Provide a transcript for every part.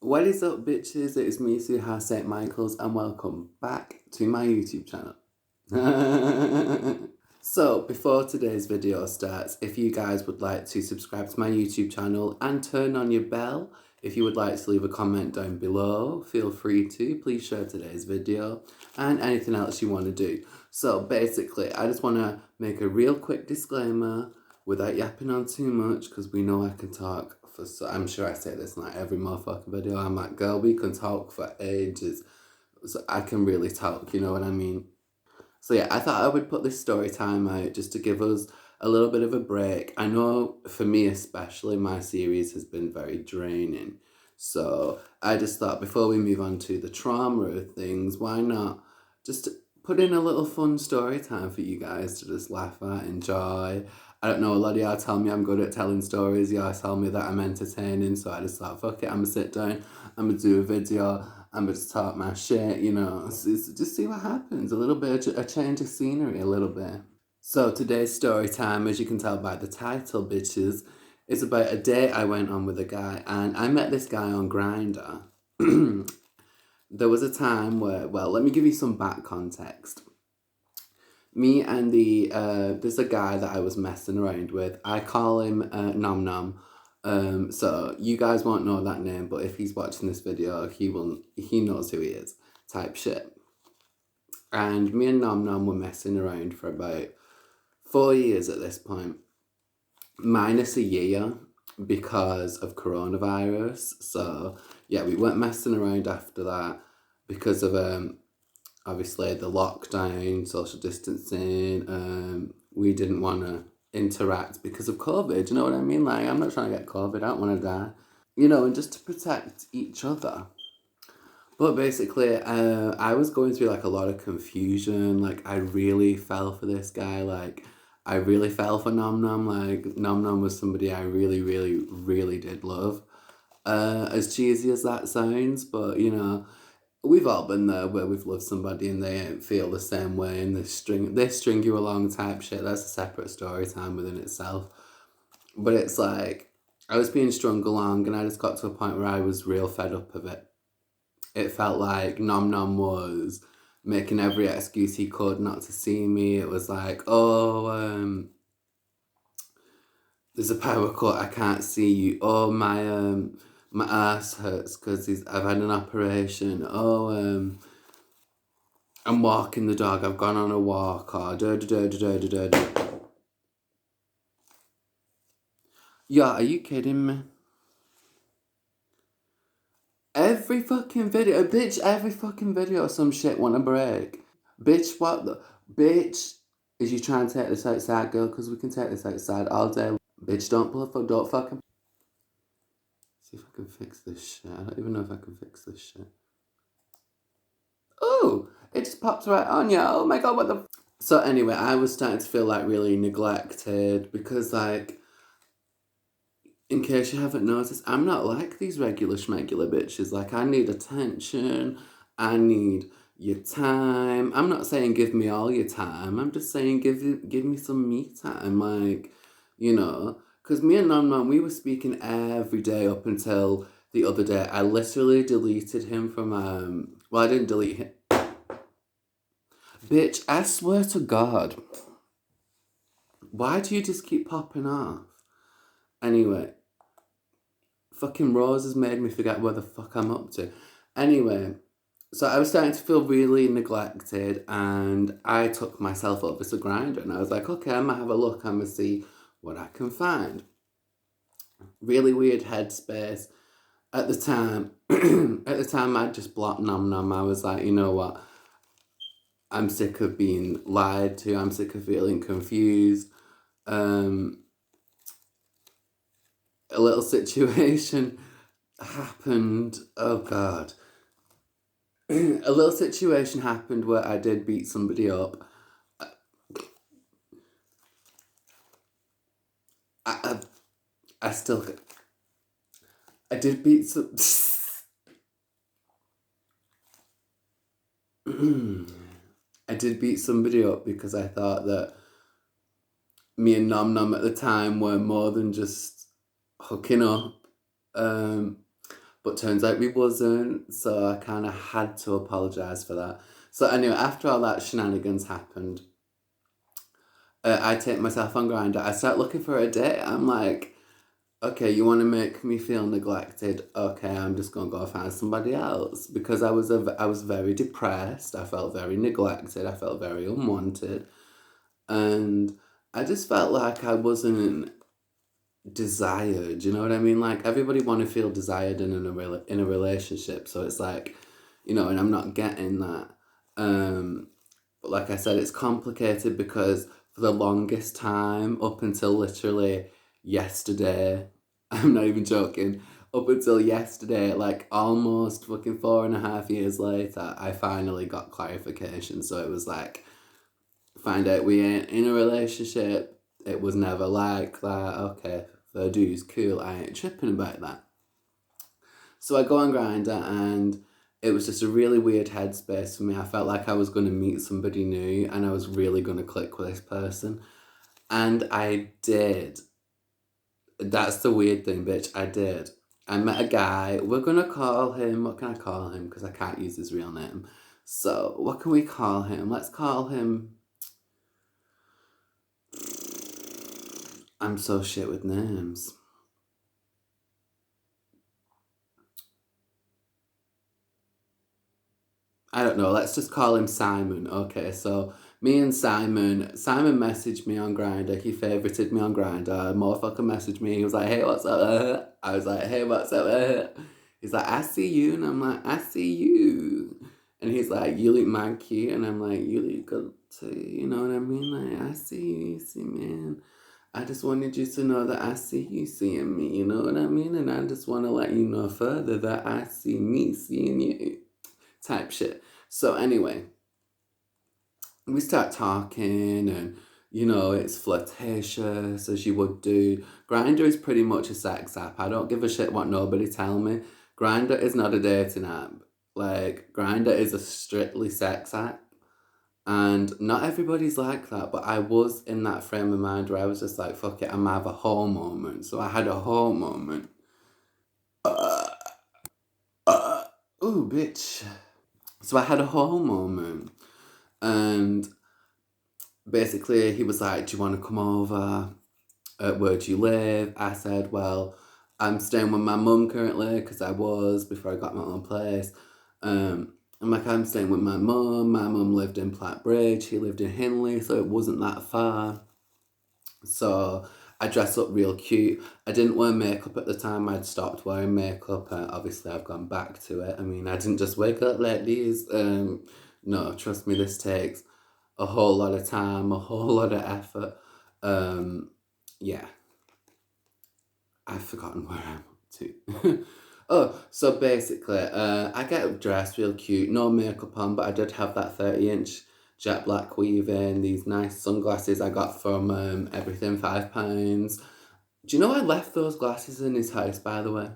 What is up, bitches? It's me, Suha St. Michael's, and welcome back to my YouTube channel. So, before today's video starts, if you guys would like to subscribe to my YouTube channel and turn on your bell, if you would like to leave a comment down below, feel free to. Please share today's video and anything else you want to do. So, basically, I just want to make a real quick disclaimer without yapping on too much, because we know I can talk for I'm sure I say this in like every motherfucking video. I'm like, girl, we can talk for ages. So I can really talk, you know what I mean? So yeah, I thought I would put this story time out just to give us a little bit of a break. I know for me especially, my series has been very draining. So I just thought before we move on to the trauma of things, why not just put in a little fun story time for you guys to just laugh at, enjoy. I don't know, a lot of y'all tell me I'm good at telling stories. Y'all tell me that I'm entertaining. So I just thought, fuck it, I'm gonna sit down, I'm gonna do a video, I'm gonna just talk my shit, you know. Just see what happens. A little bit of a change of scenery, a little bit. So today's story time, as you can tell by the title, bitches, is about a date I went on with a guy, and I met this guy on Grindr. There was a time where, well, let me give you some back context. Me and there's a guy that I was messing around with. I call him Nom Nom. So you guys won't know that name, but if he's watching this video, he knows who he is, type shit. And me and Nom Nom were messing around for about 4 years at this point, minus a year because of coronavirus. So yeah, we weren't messing around after that because of obviously the lockdown, social distancing. We didn't want to interact because of COVID. You know what I mean? Like, I'm not trying to get COVID. I don't want to die. You know, and just to protect each other. But basically, I was going through like a lot of confusion. Like, I really fell for this guy. Like, I really fell for Nom Nom. Like, Nom Nom was somebody I really, really, really did love. As cheesy as that sounds, but you know, we've all been there where we've loved somebody and they don't feel the same way, and they string you along type shit. That's a separate story time within itself. But it's like, I was being strung along and I just got to a point where I was real fed up of it. It felt like Nom Nom was making every excuse he could not to see me. It was like, oh, there's a power cut, I can't see you. Oh, my ass hurts because I've had an operation. Oh, I'm walking the dog, I've gone on a walk, or da. Yeah, are you kidding me? Every fucking video, bitch, every fucking video some shit want a break. Bitch, what the, bitch, is you trying to take this outside, girl? Because we can take this outside all day. Bitch, don't fucking. See if I can fix this shit. I don't even know if I can fix this shit. Oh, it just popped right on you. Oh my god, what the. So anyway, I was starting to feel like really neglected because, like, in case you haven't noticed, I'm not like these regular schmegular bitches. Like, I need attention. I need your time. I'm not saying give me all your time. I'm just saying give me some me time. Like, you know, because me and Nom Nom, we were speaking every day up until the other day. I literally deleted him from, well, I didn't delete him. Bitch, I swear to God. Why do you just keep popping off? Anyway, fucking Rose has made me forget where the fuck I'm up to. Anyway, so I was starting to feel really neglected, and I took myself over to Grindr, and I was like, okay, I'm gonna have a look, I'm gonna see what I can find. Really weird headspace. At the time, I just blocked Nom Nom. I was like, you know what? I'm sick of being lied to. I'm sick of feeling confused. A little situation happened. Oh God. A little situation happened where I did beat somebody up. I still. I did beat some. I did beat somebody up because I thought that me and Nom Nom at the time were more than just hooking up. But But turns out we wasn't, so I kind of had to apologise for that. So anyway, after all that shenanigans happened, I take myself on Grindr. I start looking for a date. I'm like, okay, you want to make me feel neglected? Okay, I'm just gonna go find somebody else because I was very depressed. I felt very neglected. I felt very unwanted, and I just felt like I wasn't desired. You know what I mean? Like everybody want to feel desired in a relationship. So it's like, and I'm not getting that. But like I said, it's complicated because for the longest time, up until literally yesterday, I'm not even joking. Up until yesterday, like almost fucking 4.5 years later, I finally got clarification. So it was like, find out we ain't in a relationship. It was never like that. Okay, fair dues, cool. I ain't tripping about that. So I go on Grindr and it was just a really weird headspace for me. I felt like I was going to meet somebody new and I was really going to click with this person. And I did. That's the weird thing, bitch. I did. I met a guy. We're going to call him. What can I call him? Because I can't use his real name. So, what can we call him? Let's call him. I'm so shit with names. I don't know, let's just call him Simon. Okay, so me and Simon messaged me on Grindr. He favorited me on Grindr. Motherfucker messaged me. He was like, hey, what's up? I was like, hey, what's up? He's like, I see you. And I'm like, I see you. And he's like, you look mad cute. And I'm like, you look good too. You know what I mean? Like, I see you, you see me. And I just wanted you to know that I see you seeing me. You know what I mean? And I just want to let you know further that I see me seeing you. Type shit. So anyway, we start talking and it's flirtatious as you would do. Grindr is pretty much a sex app. I don't give a shit what nobody tell me. Grindr is not a dating app. Like Grindr is a strictly sex app. And not everybody's like that, but I was in that frame of mind where I was just like, fuck it, I'm gonna have a whole moment. So I had a whole moment. Ooh, bitch. So I had a whole moment. And basically, he was like, do you want to come over? Where do you live? I said, well, I'm staying with my mum currently because I was before I got my own place. I'm like, I'm staying with my mum. My mum lived in Plattbridge. He lived in Hinley, so it wasn't that far. So I dressed up real cute. I didn't wear makeup at the time. I'd stopped wearing makeup. Obviously, I've gone back to it. I mean, I didn't just wake up like this. No, trust me, this takes a whole lot of time, a whole lot of effort. Yeah. I've forgotten where I'm up to. Oh, so basically, I get dressed real cute, no makeup on, but I did have that 30-inch jet black weaving, these nice sunglasses I got from Everything £5. Do you know I left those glasses in his house, by the way?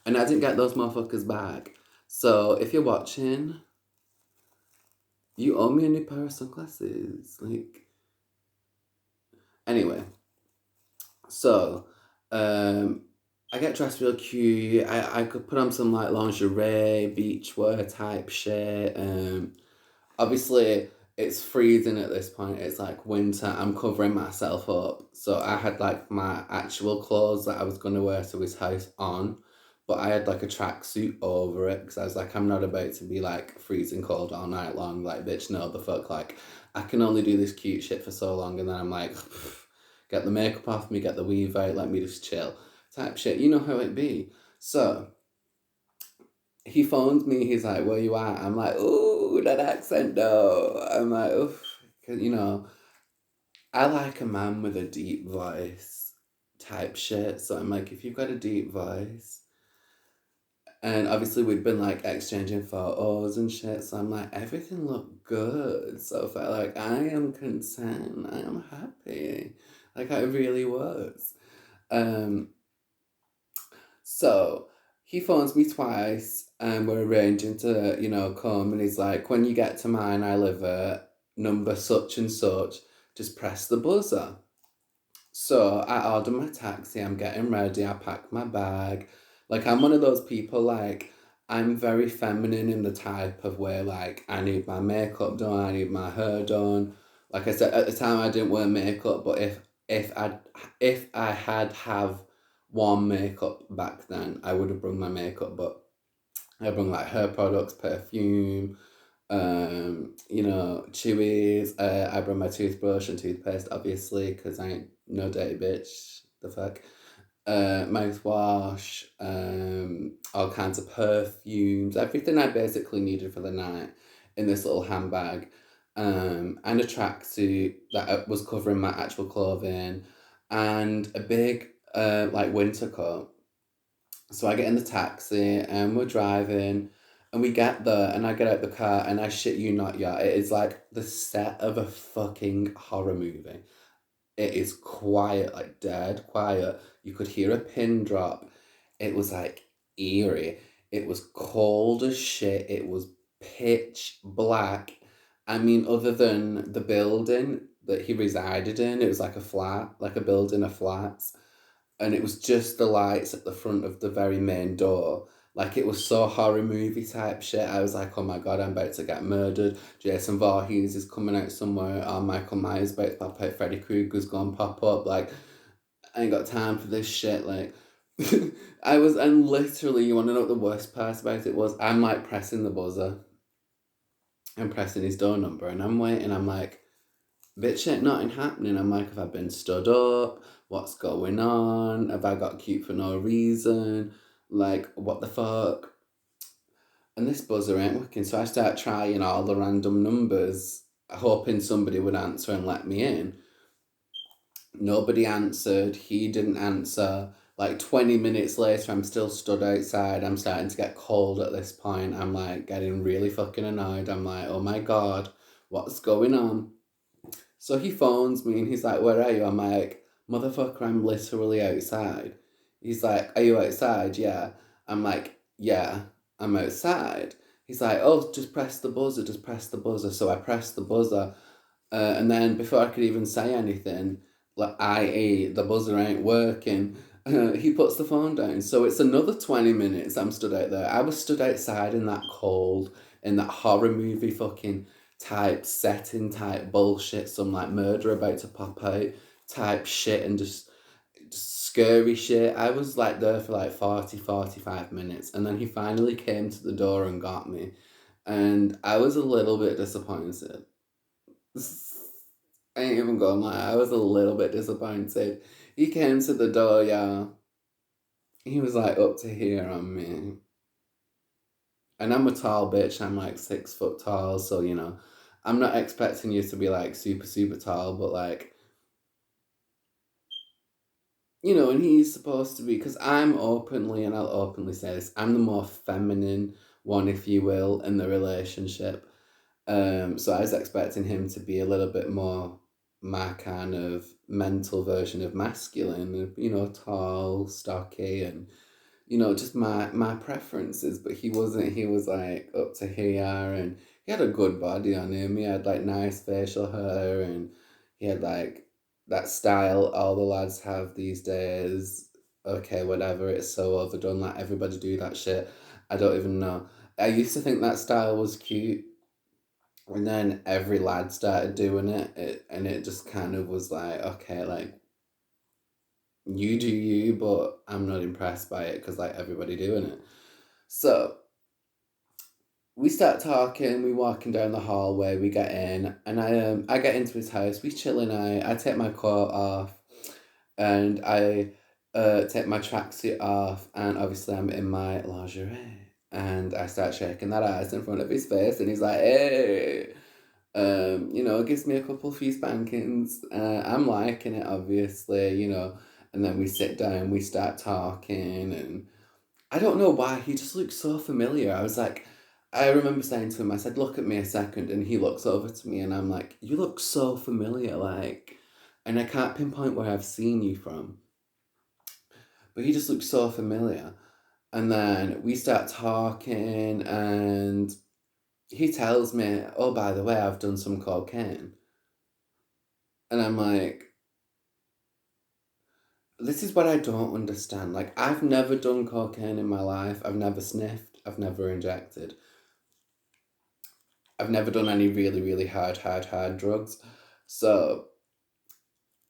And I didn't get those motherfuckers back. So if you're watching, you owe me a new pair of sunglasses. Like, anyway. So, I get dressed real cute. I could put on some like lingerie, beachwear type shit. Obviously it's freezing at this point. It's like winter. I'm covering myself up. So I had like my actual clothes that I was gonna wear to his house on, but I had like a tracksuit over it because I was like, I'm not about to be like freezing cold all night long. Like, bitch, no, the fuck. Like, I can only do this cute shit for so long, and then I'm like, get the makeup off me, get the weave out, let me just chill. Type shit. You know how it be. So he phones me, he's like, where you at? I'm like, ooh, that accent though. I'm like, oof. I like a man with a deep voice type shit. So I'm like, if you've got a deep voice, and obviously we'd been like exchanging photos and shit, so I'm like, everything looked good. So I felt like I am content, I am happy. Like I really was. Um, so he phones me twice and we're arranging to, come and he's like, when you get to mine, I live at number such and such, just press the buzzer. So I order my taxi, I'm getting ready, I pack my bag, Like, I'm one of those people, like, I'm very feminine in the type of way, like, I need my makeup done, I need my hair done. Like I said, at the time I didn't wear makeup, but if I had have worn makeup back then, I would have brought my makeup, but I bring like hair products, perfume, chewies. I bring my toothbrush and toothpaste, obviously, because I ain't no dirty bitch. The fuck. Mouthwash, all kinds of perfumes, everything I basically needed for the night in this little handbag, and a tracksuit that was covering my actual clothing, and a big like winter coat. So I get in the taxi and we're driving and we get there and I get out the car and I shit you not, yeah, it is like the set of a fucking horror movie. It is quiet, like dead quiet. You could hear a pin drop. It was like eerie. It was cold as shit. It was pitch black. I mean, other than the building that he resided in, it was like a flat, like a building of flats, and it was just the lights at the front of the very main door. Like, it was so horror movie type shit. I was like, oh my god, I'm about to get murdered. Jason Voorhees is coming out somewhere. Or Michael Myers about to pop out. Freddy Krueger's gonna pop up. Like, I ain't got time for this shit. Like, and literally, you want to know what the worst part about it was? I'm like pressing the buzzer. I'm pressing his door number and I'm waiting. I'm like, bitch, ain't nothing happening. I'm like, have I been stood up? What's going on? Have I got cute for no reason? Like, what the fuck? And this buzzer ain't working. So I start trying all the random numbers, hoping somebody would answer and let me in. Nobody answered. He didn't answer. Like 20 minutes later, I'm still stood outside. I'm starting to get cold at this point. I'm like getting really fucking annoyed. I'm like, oh my god, what's going on? So he phones me and he's like, where are you? I'm like, motherfucker, I'm literally outside. He's like, are you outside? Yeah. I'm like, yeah, I'm outside. He's like, oh, just press the buzzer, just press the buzzer. So I pressed the buzzer. And then before I could even say anything, like, i.e., the buzzer ain't working, he puts the phone down. So it's another 20 minutes I'm stood out there. I was stood outside in that cold, in that horror movie fucking type setting, type bullshit, some like murder about to pop out type shit, and just scary shit. I was like there for like 45 minutes, and then he finally came to the door and got me. And I was a little bit disappointed. I ain't even gonna lie, I was a little bit disappointed. He came to the door, yeah. He was like up to here on me. And I'm a tall bitch, I'm like 6 foot tall, so I'm not expecting you to be like super, super tall, but like, and he's supposed to be, because I'm openly, and I'll openly say this, I'm the more feminine one, if you will, in the relationship. So I was expecting him to be a little bit more my kind of mental version of masculine, tall, stocky, and just my preferences. But he wasn't. He was like up to here, and he had a good body on him. He had like nice facial hair, and he had like that style all the lads have these days. Okay, whatever. It's so overdone. Like, everybody do that shit. I don't even know. I used to think that style was cute, and then every lad started doing and it just kind of was like, okay, like, you do you, but I'm not impressed by it because like everybody doing it. So we start talking, we walking down the hallway, we get in, and I get into his house, we chilling out, I take my coat off, and I take my tracksuit off, and obviously I'm in my lingerie. And I start shaking that ass in front of his face, and he's like, hey. Gives me a couple few spankings. I'm liking it, obviously, and then we sit down, we start talking, and I don't know why, he just looks so familiar. I remember saying to him, I said, look at me a second, and he looks over to me, and I'm like, you look so familiar, like, and I can't pinpoint where I've seen you from, but he just looks so familiar. And then we start talking, and he tells me, oh, by the way, I've done some cocaine. And I'm like, this is what I don't understand. Like, I've never done cocaine in my life. I've never sniffed. I've never injected. I've never done any really, really hard drugs. So,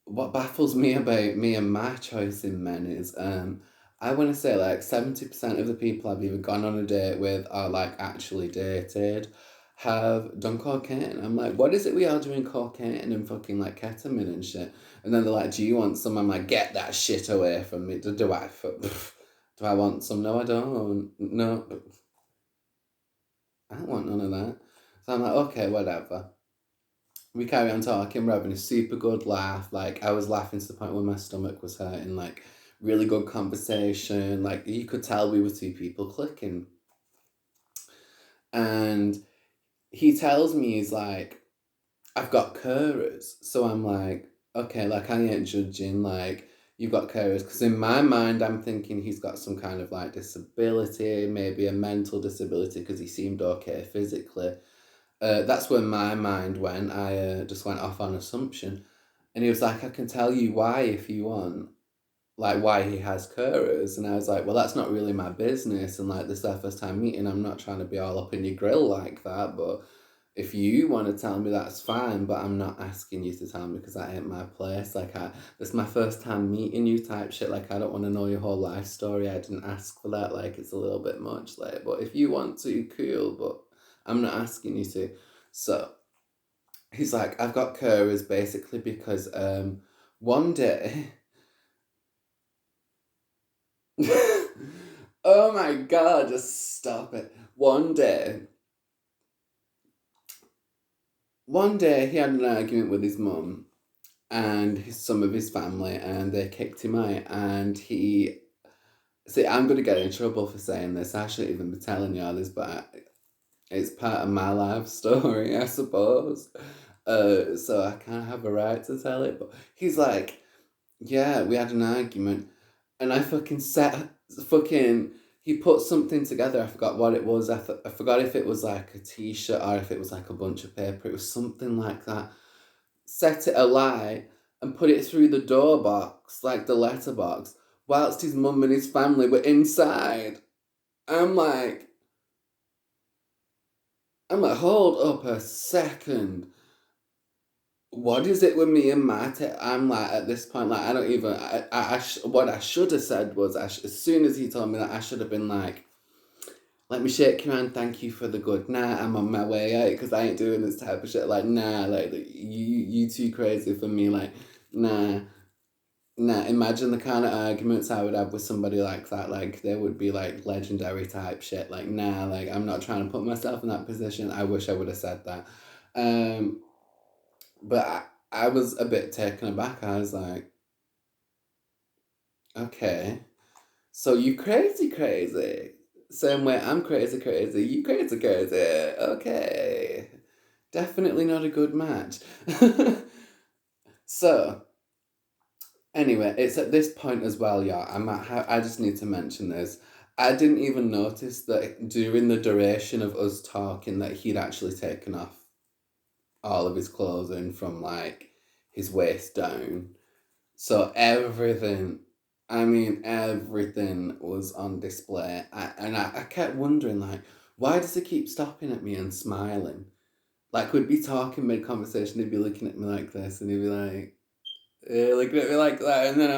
what baffles me about me and my choice in men is, I want to say like 70% of the people I've either gone on a date with or like actually dated have done cocaine. I'm like, what is it we are doing cocaine and fucking like ketamine and shit? And then they're like, do you want some? I'm like, get that shit away from me. Do I want some? No, I don't. No, I don't want none of that. So I'm like, okay, whatever. We carry on talking, we're having a super good laugh. Like, I was laughing to the point where my stomach was hurting. Like, really good conversation. Like, you could tell we were two people clicking. And he tells me, he's like, I've got carers. So I'm like, okay, like, I ain't judging. Like, you've got carers. Because in my mind, I'm thinking he's got some kind of like disability, maybe a mental disability, because he seemed okay physically. That's where my mind went. I just went off on assumption. And he was like, I can tell you why if you want, like why he has carers. And I was like, well, that's not really my business. And like, this is our first time meeting. I'm not trying to be all up in your grill like that. But if you want to tell me, that's fine. But I'm not asking you to tell me because that ain't my place. Like, this is my first time meeting you type shit. Like, I don't want to know your whole life story. I didn't ask for that. Like, it's a little bit much. Like, but if you want to, cool. But I'm not asking you to. So he's like, I've got carers basically because one day. Oh my god, just stop it. One day he had an argument with his mum and some of his family, and they kicked him out. And he. See, I'm going to get in trouble for saying this. I shouldn't even be telling you all this, but it's part of my life story, I suppose. So I kind of have a right to tell it. But he's like, yeah, we had an argument, and I fucking he put something together. I forgot what it was. I forgot if it was like a t-shirt or if it was like a bunch of paper. It was something like that. Set it alight and put it through the door box, like the letterbox, whilst his mum and his family were inside. I'm like, hold up a second. What is it with me and Matt? I'm like, at this point, like, I don't even. What I should have said was, as soon as he told me that, I should have been like, let me shake your hand, thank you for the good night, I'm on my way out, because I ain't doing this type of shit. Like, nah, like, you too crazy for me. Like, nah. Imagine the kind of arguments I would have with somebody like that. Like, they would be like legendary type shit. Like, nah, like, I'm not trying to put myself in that position. I wish I would have said that. But I was a bit taken aback. I was like, okay, so you crazy, crazy. Same way I'm crazy, crazy. You crazy, crazy. Okay. Definitely not a good match. So, anyway, it's at this point as well, yeah. I just need to mention this. I didn't even notice that during the duration of us talking that he'd actually taken off all of his clothing from like his waist down. So everything was on display. I kept wondering, like, why does he keep stopping at me and smiling? Like, we'd be talking mid-conversation, he'd be looking at me like this, and he'd be like, looking at me like that, and then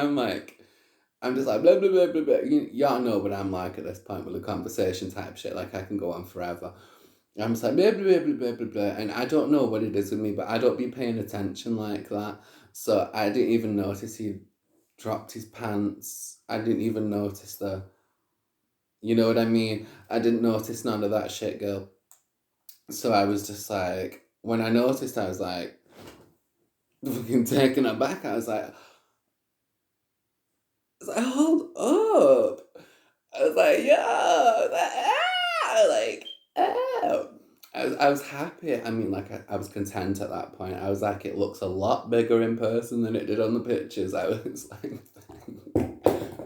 I'm just like, blah, blah, blah, blah, blah. Y'all know what I'm like at this point with the conversation type shit. Like, I can go on forever. I'm just like, blah, blah, blah, blah, blah, blah, blah. And I don't know what it is with me, but I don't be paying attention like that. So I didn't even notice he dropped his pants. I didn't even notice you know what I mean? I didn't notice none of that shit, girl. So I was just like, when I noticed, I was like, fucking taken aback. Hold up. I was like, yo, I was happy. I mean, like, I was content at that point. I was like, it looks a lot bigger in person than it did on the pictures. I was like,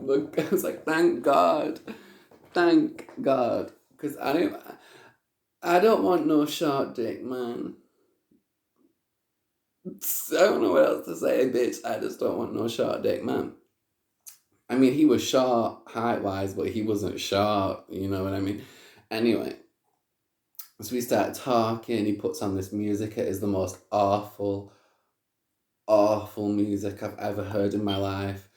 look, I was like, thank God. Thank God. Because I don't want no short dick, man. I don't know what else to say, bitch. I just don't want no short dick, man. I mean, he was short height-wise, but he wasn't short, you know what I mean? Anyway, so we start talking, he puts on this music. It is the most awful, awful music I've ever heard in my life.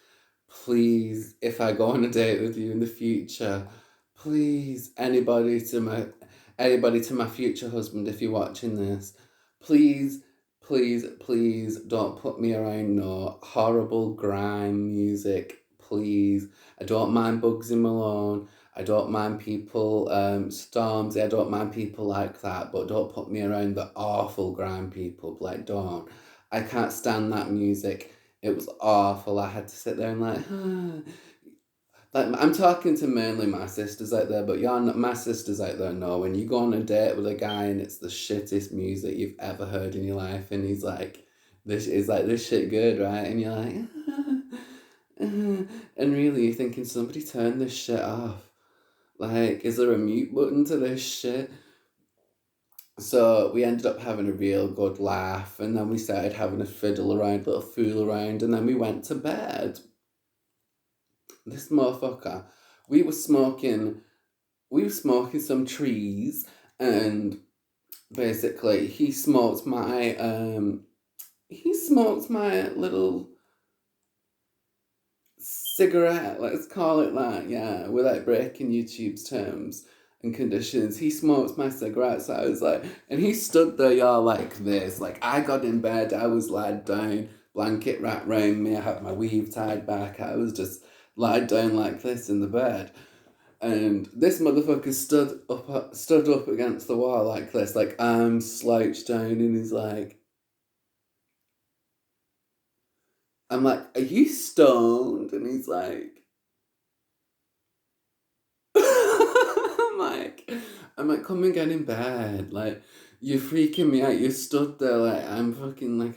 Please, if I go on a date with you in the future, please, anybody to my future husband, if you're watching this, please, please, please don't put me around no horrible grime music. Please. I don't mind Bugsy Malone. I don't mind people, Stormzy. I don't mind people like that, but don't put me around the awful grime people. Like, don't. I can't stand that music. It was awful. I had to sit there and like I'm talking to mainly my sisters out there, but you're not, my sisters out there know when you go on a date with a guy and it's the shittest music you've ever heard in your life, and he's like, this shit good, right? And you're like, and really you're thinking, somebody turn this shit off. Like, is there a mute button to this shit? So we ended up having a real good laugh, and then we started having a fiddle around, little fool around, and then we went to bed. This motherfucker, we were smoking, some trees, and basically he smoked my little cigarette, let's call it that, yeah, without breaking YouTube's terms and conditions. He smoked my cigarette, so I was like, and he stood there, y'all, like this. Like, I got in bed, I was laid down, blanket wrapped round me, I had my weave tied back, I was just lied down like this in the bed. And this motherfucker stood up against the wall like this, like I'm slouched down, and he's like, I'm like, are you stoned? And he's like, I'm like, come and get in bed. Like, you're freaking me out. You stood there like I'm fucking like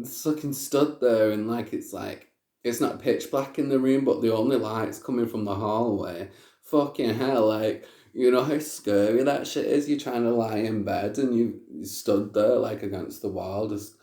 fucking stood there, and like it's not pitch black in the room, but the only light's coming from the hallway. Fucking hell, like, you know how scary that shit is? You're trying to lie in bed and you stood there like against the wall, just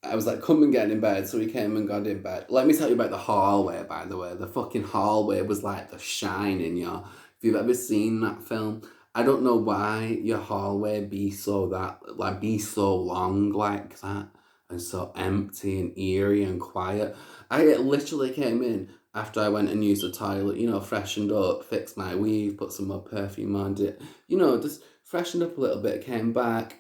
I was like, come and get in bed. So we came and got in bed. Let me tell you about the hallway, by the way. The fucking hallway was like The Shining, y'all. If you've ever seen that film, I don't know why your hallway be so long like that, and so empty and eerie and quiet. I literally came in after I went and used the toilet, you know, freshened up, fixed my weave, put some more perfume on it, you know, just freshened up a little bit, came back,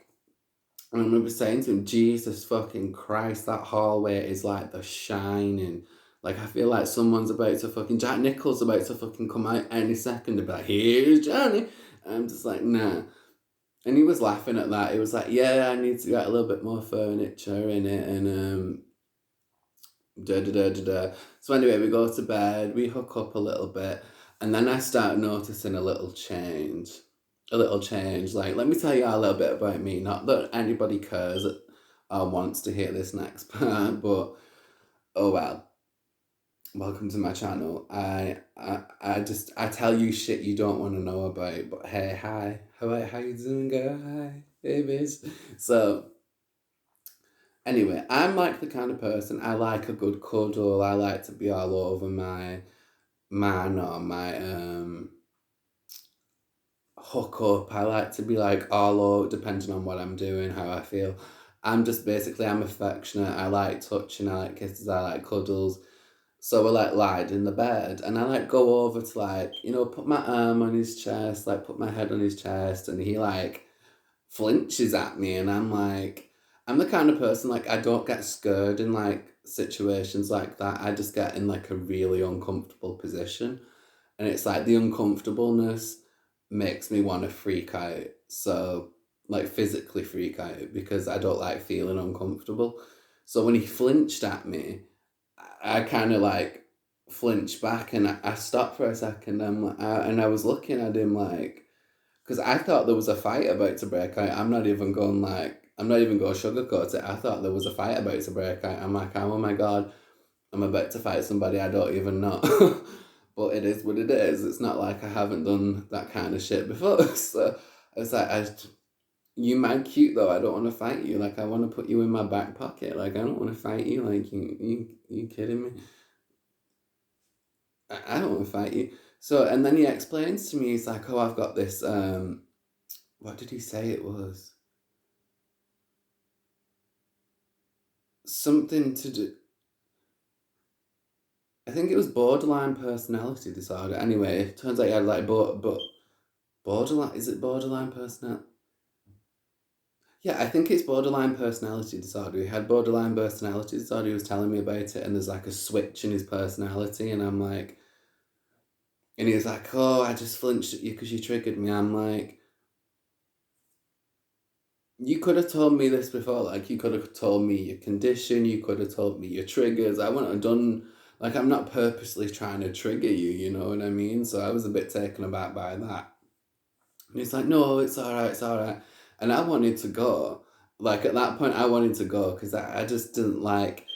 and I remember saying to him, Jesus fucking Christ, that hallway is like The Shining. Like, I feel like Jack Nichol's about to fucking come out any second and be like, here's Johnny. And I'm just like, nah. And he was laughing at that. He was like, yeah, I need to get a little bit more furniture in it, and da da da da da. So anyway, we go to bed, we hook up a little bit, and then I start noticing a little change. A little change. Like, let me tell you a little bit about me. Not that anybody cares or wants to hear this next part, but oh well. Welcome to my channel. I tell you shit you don't want to know about. But hey, hi, how you doing, girl? Hi, babies. So anyway, I'm like the kind of person, I like a good cuddle. I like to be all over my man or my hook up. I like to be like all over, depending on what I'm doing, how I feel. I'm affectionate. I like touching, I like kisses, I like cuddles. So we're like lied in the bed, and I like go over to, like, you know, put my arm on his chest, like put my head on his chest, and he like flinches at me, and I'm the kind of person, like, I don't get scared in like situations like that. I just get in like a really uncomfortable position, and it's like the uncomfortableness makes me want to freak out. So, like, physically freak out, because I don't like feeling uncomfortable. So when he flinched at me, I kind of like flinched back, and I stopped for a second. And I was looking at him like, because I thought there was a fight about to break out. I'm not even going to sugarcoat it. I thought there was a fight about to break out. I'm like, oh my God, I'm about to fight somebody I don't even know. But it is what it is. It's not like I haven't done that kind of shit before. So I was like, you mad cute though. I don't want to fight you. Like, I want to put you in my back pocket. Like, I don't want to fight you. Like, you kidding me? I don't want to fight you. So, and then he explains to me, he's like, oh, I've got this, what did he say it was? Something to do, I think it was borderline personality disorder. Anyway, it turns out he had like, borderline, is it borderline personality? Yeah, I think it's borderline personality disorder. He had borderline personality disorder. He was telling me about it, and there's like a switch in his personality, and I'm like, and he was like, "Oh, I just flinched at you because you triggered me." I'm like, "You could have told me this before. Like, you could have told me your condition. You could have told me your triggers. I wouldn't have done. Like, I'm not purposely trying to trigger you. You know what I mean?" So I was a bit taken aback by that. And he's like, "No, it's all right. It's all right." And I wanted to go. Like at that point, I wanted to go because I just didn't like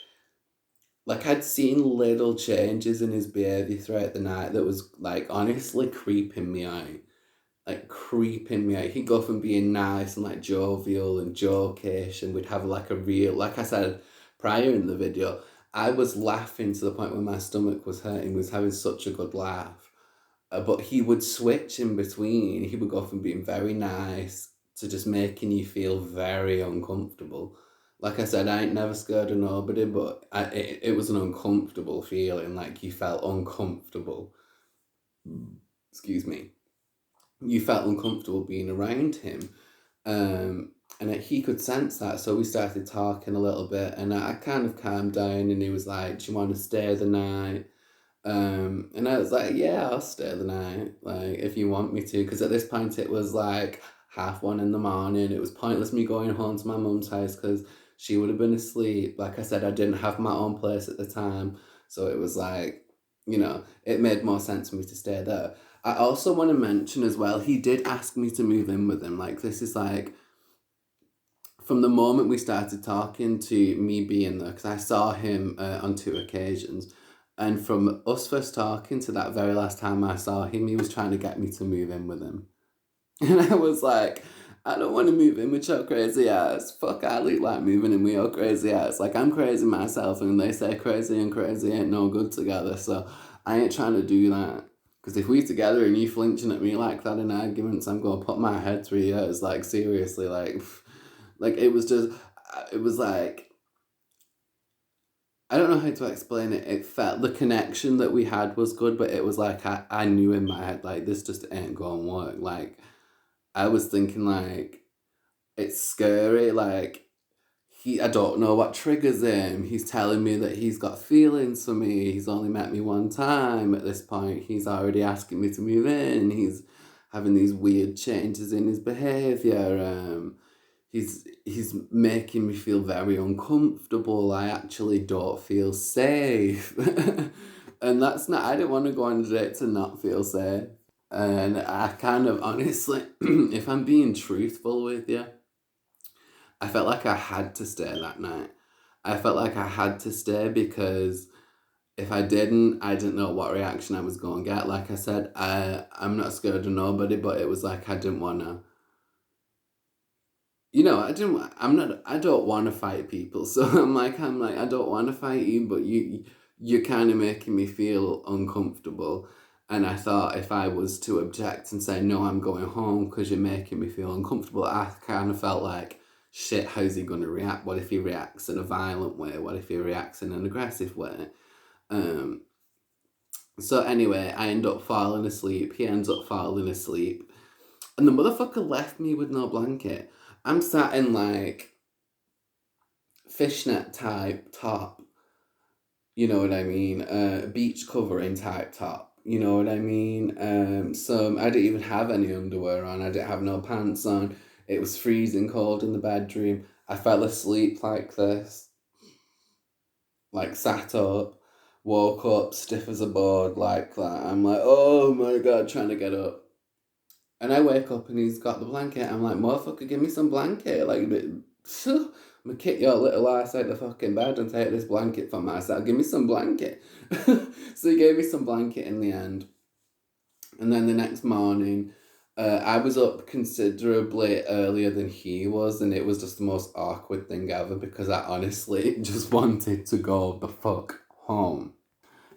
I'd seen little changes in his behavior throughout the night that was like honestly creeping me out. Like creeping me out. He'd go from being nice and like jovial and jokish, and we'd have like a real, like I said prior in the video, I was laughing to the point where my stomach was hurting, was having such a good laugh. But he would switch in between. He would go from being very nice to just making you feel very uncomfortable. Like I said, I ain't never scared of nobody, but it was an uncomfortable feeling. Like you felt uncomfortable. Excuse me. You felt uncomfortable being around him. And he could sense that. So we started talking a little bit, and I kind of calmed down, and he was like, "Do you want to stay the night?" And I was like, "Yeah, I'll stay the night, like, if you want me to." Because at this point, it was like 1:30 in the morning. It was pointless me going home to my mum's house because she would have been asleep. Like I said, I didn't have my own place at the time. So it was like, it made more sense for me to stay there. I also want to mention as well, he did ask me to move in with him. Like, this is like, from the moment we started talking to me being there, because I saw him on 2 occasions. And from us first talking to that very last time I saw him, he was trying to get me to move in with him. And I was like, I don't want to move in with your crazy ass. Fuck, I look like moving in with your crazy ass. Like, I'm crazy myself, and they say crazy and crazy ain't no good together. So I ain't trying to do that. Because if we together and you flinching at me like that in arguments, I'm going to put my head through yours. Like, seriously, like it was just, it was like, I don't know how to explain it. It felt, the connection that we had was good, but it was like I knew in my head, like, this just ain't gonna work. Like, I was thinking, like, it's scary. Like, I don't know what triggers him. He's telling me that he's got feelings for me. He's only met me one time at this point. He's already asking me to move in. He's having these weird changes in his behavior. He's making me feel very uncomfortable. I actually don't feel safe. And that's not, I didn't want to go on a date to not feel safe. And I kind of honestly, if I'm being truthful with you, I felt like I had to stay that night. I felt like I had to stay because if I didn't know what reaction I was going to get. Like I said, I'm not scared of nobody, but it was like I didn't want to, I don't want to fight people. So I'm like, I don't want to fight you, but you're kind of making me feel uncomfortable. And I thought if I was to object and say, no, I'm going home because you're making me feel uncomfortable, I kind of felt like, shit, how's he going to react? What if he reacts in a violent way? What if he reacts in an aggressive way? Um, so anyway, I end up falling asleep. He ends up falling asleep. And the motherfucker left me with no blanket. I'm sat in like fishnet type top, you know what I mean? Beach covering type top, you know what I mean? So I didn't even have any underwear on. I didn't have no pants on. It was freezing cold in the bedroom. I fell asleep like this, like sat up, woke up stiff as a board like that. I'm like, oh my God, trying to get up. And I wake up and he's got the blanket. I'm like, motherfucker, give me some blanket. Like, I'm gonna kick your little ass out the fucking bed and take this blanket for myself. Give me some blanket. So he gave me some blanket in the end. And then the next morning, I was up considerably earlier than he was, and it was just the most awkward thing ever because I honestly just wanted to go the fuck home.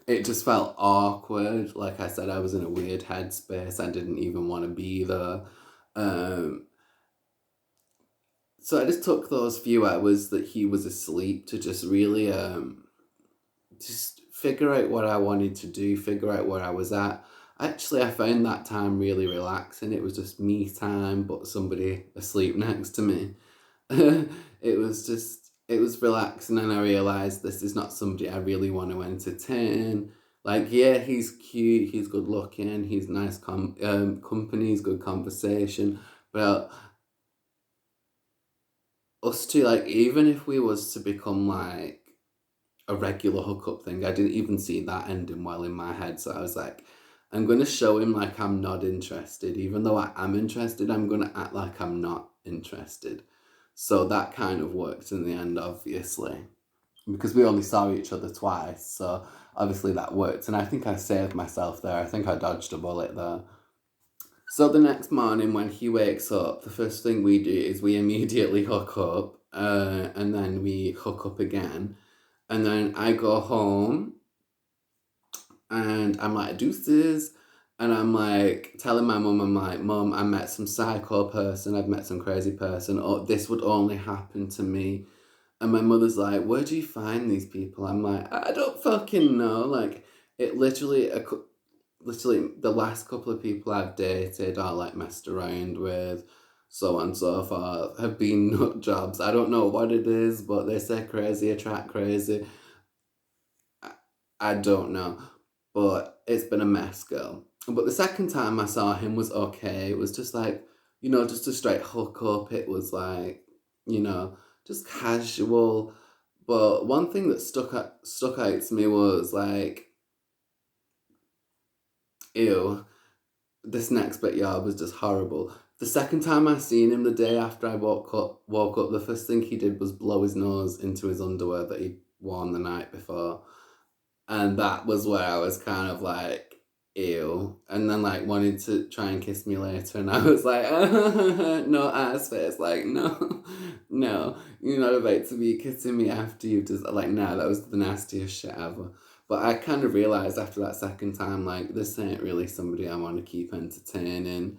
it just felt awkward. Like I said, I was in a weird headspace. I didn't even want to be there. Um, so I just took those few hours that he was asleep to just really just figure out what I wanted to do, figure out where I was at. Actually, I found that time really relaxing. It was just me time, but somebody asleep next to me. It was relaxing, and I realised this is not somebody I really want to entertain. Like, yeah, he's cute, he's good looking, he's nice company, he's good conversation, but us two, like, even if we was to become like a regular hookup thing, I didn't even see that ending well in my head. So I was like, I'm gonna show him like I'm not interested, even though I am interested. I'm gonna act like I'm not interested. So that kind of worked in the end, obviously, because we only saw each other twice. So obviously that worked, and I think I saved myself there. I think I dodged a bullet there. So the next morning when he wakes up, the first thing we do is we immediately hook up, and then we hook up again. And then I go home and I'm like, deuces. And I'm like telling my mum, I'm like, Mum, I met some psycho person, I've met some crazy person, or this would only happen to me. And my mother's like, where do you find these people? I'm like, I don't fucking know. Like, it literally, literally the last couple of people I've dated or like messed around with, so on and so forth, have been nut jobs. I don't know what it is, but they say crazy attract crazy. I don't know, but it's been a mess, girl. But the second time I saw him was okay. It was just like, just a straight hook up. It was like, just casual. But one thing that stuck out to me was like, ew, this next bit, yeah, was just horrible. The second time I seen him, the day after I woke up, the first thing he did was blow his nose into his underwear that he'd worn the night before. And that was where I was kind of like, ew. And then like wanted to try and kiss me later. And I was like, no ass face. Like, no, no, you're not about to be kissing me after you've just, like, nah, that was the nastiest shit ever. But I kind of realised after that second time, like, this ain't really somebody I want to keep entertaining.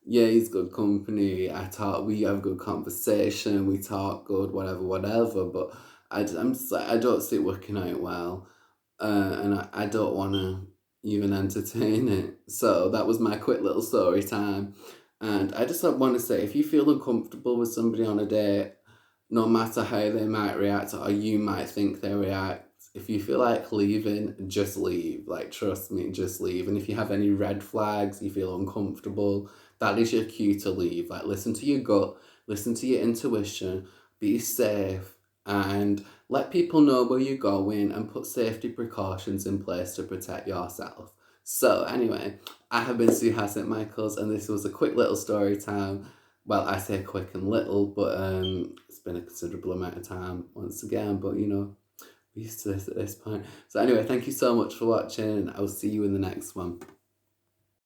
Yeah, he's good company. We have good conversation. We talk good, whatever, whatever. But I'm just like, I don't see it working out well. And I don't want to even entertain it. So that was my quick little story time. And I just want to say, if you feel uncomfortable with somebody on a date, no matter how they might react or you might think they react, if you feel like leaving, just leave. Like, trust me, just leave. And if you have any red flags, you feel uncomfortable, that is your cue to leave. Like, listen to your gut, listen to your intuition, be safe, and let people know where you're going and put safety precautions in place to protect yourself. So, anyway, I have been Suha St. Michaels, and this was a quick little story time. Well, I say quick and little, but it's been a considerable amount of time once again, but we're used to this at this point. So anyway, thank you so much for watching, and I'll see you in the next one.